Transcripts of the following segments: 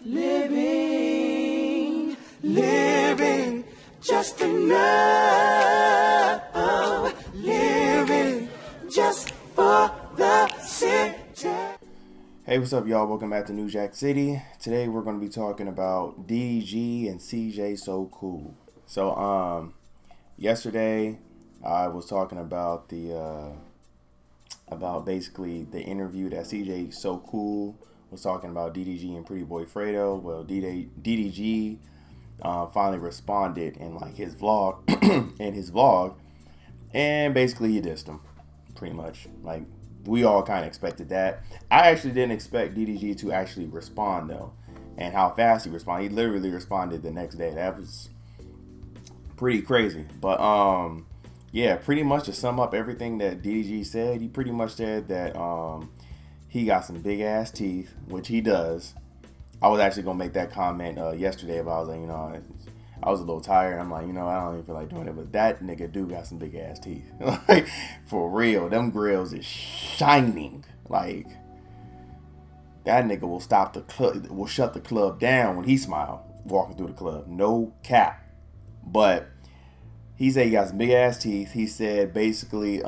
living just enough, living just for the city. Hey, what's up, y'all? Welcome back to New Jack City. Today we're going to be talking about DDG and Cjsocool. So, yesterday I was talking about about basically the interview that Cjsocool was talking about DDG and Pretty Boy Fredo. Well, DDG finally responded in like his vlog, and basically he dissed him, pretty much. Like, we all kind of expected that. I actually didn't expect DDG to actually respond though, and how fast he responded. He literally responded the next day. That was pretty crazy. But yeah, pretty much to sum up everything that DDG said, he pretty much said that he got some big ass teeth, which he does. I was actually gonna make that comment yesterday about, like, I was a little tired. I'm like, I don't even feel like doing it, but that nigga do got some big ass teeth. Like, for real, them grills is shining. Like, that nigga will shut the club down when he smile walking through the club. No cap. But he said he got some big ass teeth. He said basically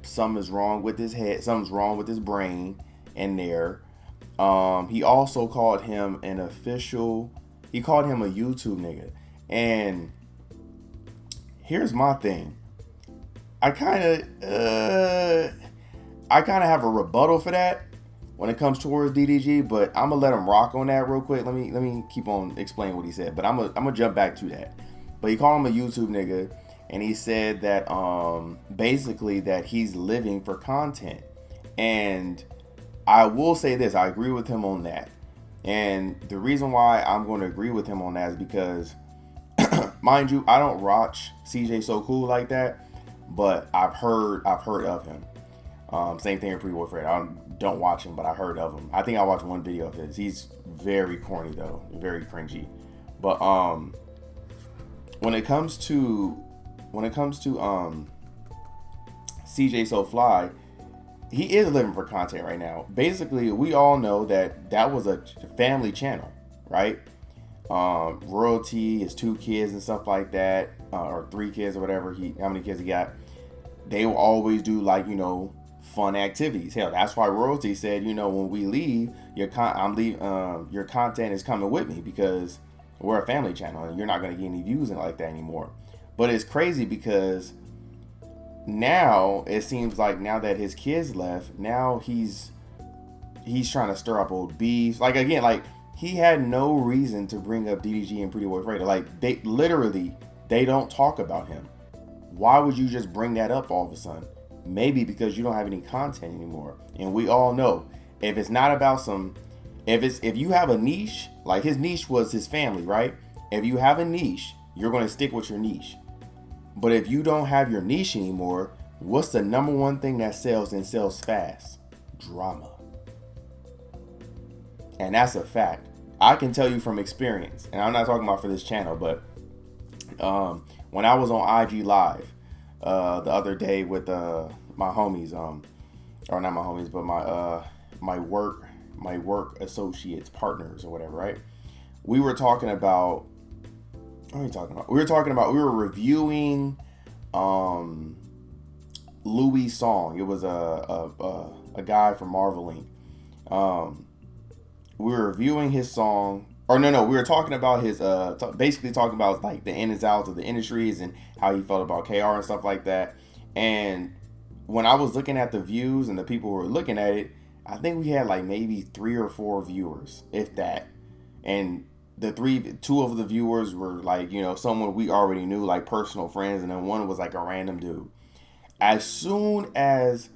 something's wrong with his head, something's wrong with his brain in there. He also called him he called him a YouTube nigga. And here's my thing. I kind of have a rebuttal for that when it comes towards DDG, but I'm gonna let him rock on that real quick. Let me keep on explaining what he said, but I'm gonna jump back to that. But he called him a YouTube nigga, and he said that basically that he's living for content. And I will say this, I agree with him on that. And the reason why I'm going to agree with him on that is because, mind you, I don't watch Cjsocool like that, but I've heard of him. Same thing with Pretty Boy Fred. I don't watch him, but I heard of him. I think I watched one video of his. He's very corny though, very cringy. But when it comes to Cjsofly, he is living for content right now. Basically, we all know that was a family channel, right? Royalty, his 2 kids and stuff like that, or 3 kids or whatever. How many kids he got? They will always do, like, fun activities. Hell, that's why Royalty said, when we leave, your content is coming with me, because we're a family channel and you're not going to get any views and like that anymore. But it's crazy because now it seems like, now that his kids left, now he's trying to stir up old beef. Like, again, like, he had no reason to bring up DDG and Pretty Boy Fredo. Like, they don't talk about him. Why would you just bring that up all of a sudden? Maybe because you don't have any content anymore. And we all know, if it's not about if you have a niche, like his niche was his family, right? If you have a niche, you're going to stick with your niche. But if you don't have your niche anymore, what's the number one thing that sells and sells fast? Drama. And that's a fact. I can tell you from experience, and I'm not talking about for this channel, but when I was on IG Live the other day with my homies, or not my homies, but my work associates, partners or whatever, right? We were talking about, what are we talking about? We were reviewing Louis' song. It was a guy from Marveling. We were reviewing his song, or no, we were talking about his basically talking about, like, the ins and outs of the industries and how he felt about KR and stuff like that. And when I was looking at the views and the people who were looking at it, I think we had like maybe 3 or 4 viewers, if that. And the 2 of the viewers were, like, someone we already knew, like personal friends, and then one was like a random dude. As soon as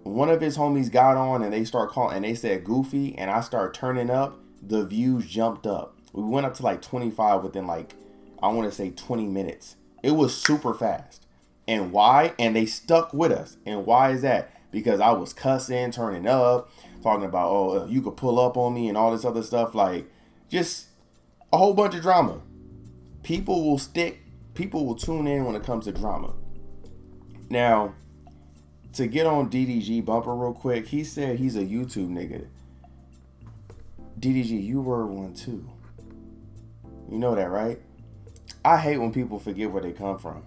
one of his homies got on and they start calling and they said Goofy, and I start turning up, the views jumped up. We went up to like 25 within, like, I want to say 20 minutes. It was super fast. And why? And they stuck with us. And why is that? Because I was cussing, turning up, talking about, you could pull up on me and all this other stuff. Like, just a whole bunch of drama. People will tune in when it comes to drama. Now, to get on DDG bumper real quick, he said he's a YouTube nigga. DDG, you were one too. You know that, right? I hate when people forget where they come from.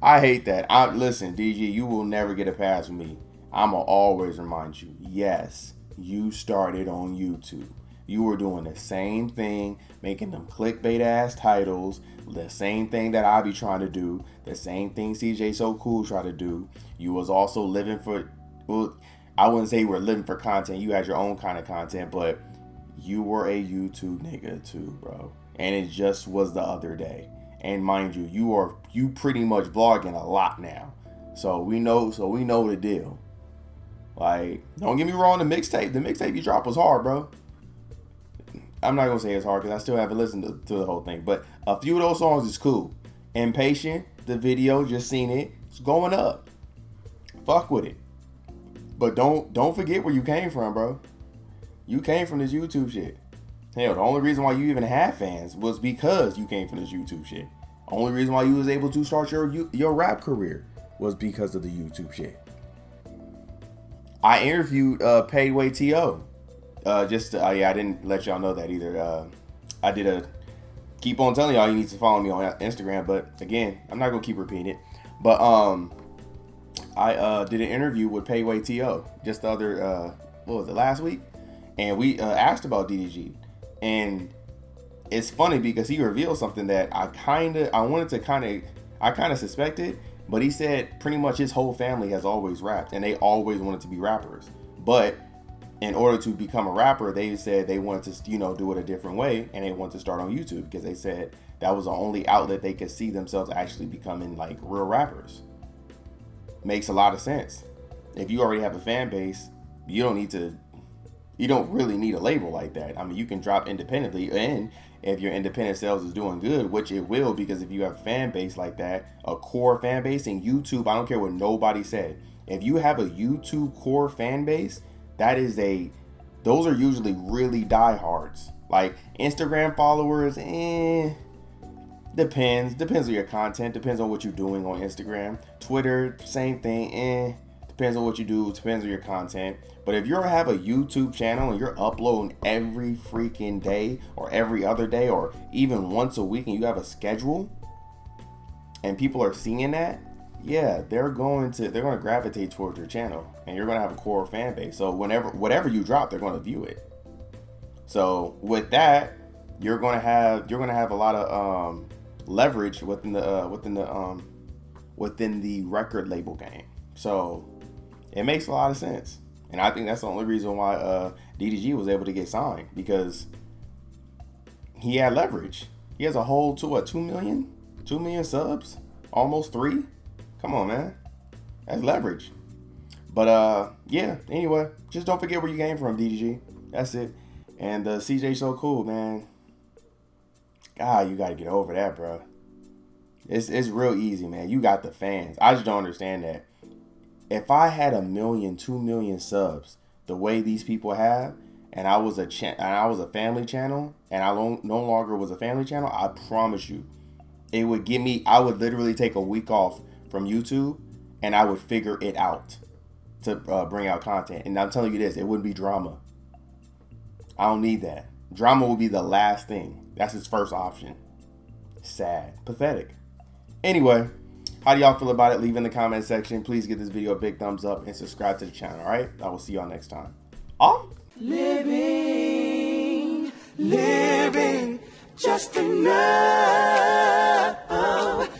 I hate that. Listen, DG, you will never get a pass from me. I'ma always remind you, yes, you started on YouTube. You were doing the same thing, making them clickbait ass titles, the same thing that I be trying to do, the same thing Cjsocool try to do. You was also living for, well, I wouldn't say you were living for content. You had your own kind of content, but you were a YouTube nigga too, bro. And it just was the other day. And mind you, you pretty much vlogging a lot now. So we know the deal. Like, don't get me wrong, the mixtape you dropped was hard, bro. I'm not gonna say it's hard because I still haven't listened to the whole thing, but a few of those songs is cool. Impatient, the video, just seen it, it's going up. Fuck with it. But don't forget where you came from, bro. You came from this YouTube shit. Hell, the only reason why you even had fans was because you came from this YouTube shit. Only reason why you was able to start your rap career was because of the YouTube shit. I interviewed Payway T.O. I didn't let y'all know that either. I did keep on telling y'all you need to follow me on Instagram, but again, I'm not gonna keep repeating it. But I did an interview with Payway T.O. just the other what was it, last week, and we asked about DDG, and it's funny because he revealed something that I kind of suspected, but he said pretty much his whole family has always rapped and they always wanted to be rappers, but in order to become a rapper, they said they wanted to, do it a different way, and they wanted to start on YouTube because they said that was the only outlet they could see themselves actually becoming like real rappers. Makes a lot of sense. If you already have a fan base, you don't really need a label like that. I mean, you can drop independently, and if your independent sales is doing good, which it will, because if you have a fan base like that, a core fan base in YouTube, I don't care what nobody said. If you have a YouTube core fan base, those are usually really diehards. Like Instagram followers, depends on your content, depends on what you're doing on Instagram. Twitter, same thing, depends on what you do, depends on your content. But if you have a YouTube channel and you're uploading every freaking day or every other day or even once a week, and you have a schedule and people are seeing that, yeah, they're going to gravitate towards your channel, and you're going to have a core fan base. So whatever you drop, they're going to view it. So with that, you're going to have a lot of leverage within the record label game. So it makes a lot of sense. And I think that's the only reason why DDG was able to get signed, because he had leverage. He has a whole 2 million subs, almost 3. Come on, man, that's leverage. But yeah. Anyway, just don't forget where you came from, DDG. That's it. And Cjsocool, man. God, you got to get over that, bro. It's real easy, man. You got the fans. I just don't understand that. If I had 1 million, 2 million subs, the way these people have, and I was a family channel, and I no longer was a family channel, I promise you, it would give me. I would literally take a week off from YouTube, and I would figure it out to bring out content. And I'm telling you this, it wouldn't be drama. I don't need that. Drama will be the last thing. That's his first option. Sad. Pathetic. Anyway, how do y'all feel about it? Leave in the comment section. Please give this video a big thumbs up and subscribe to the channel, all right? I will see y'all next time. Living just enough.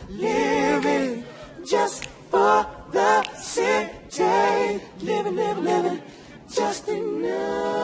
Living just for the city. Living just enough.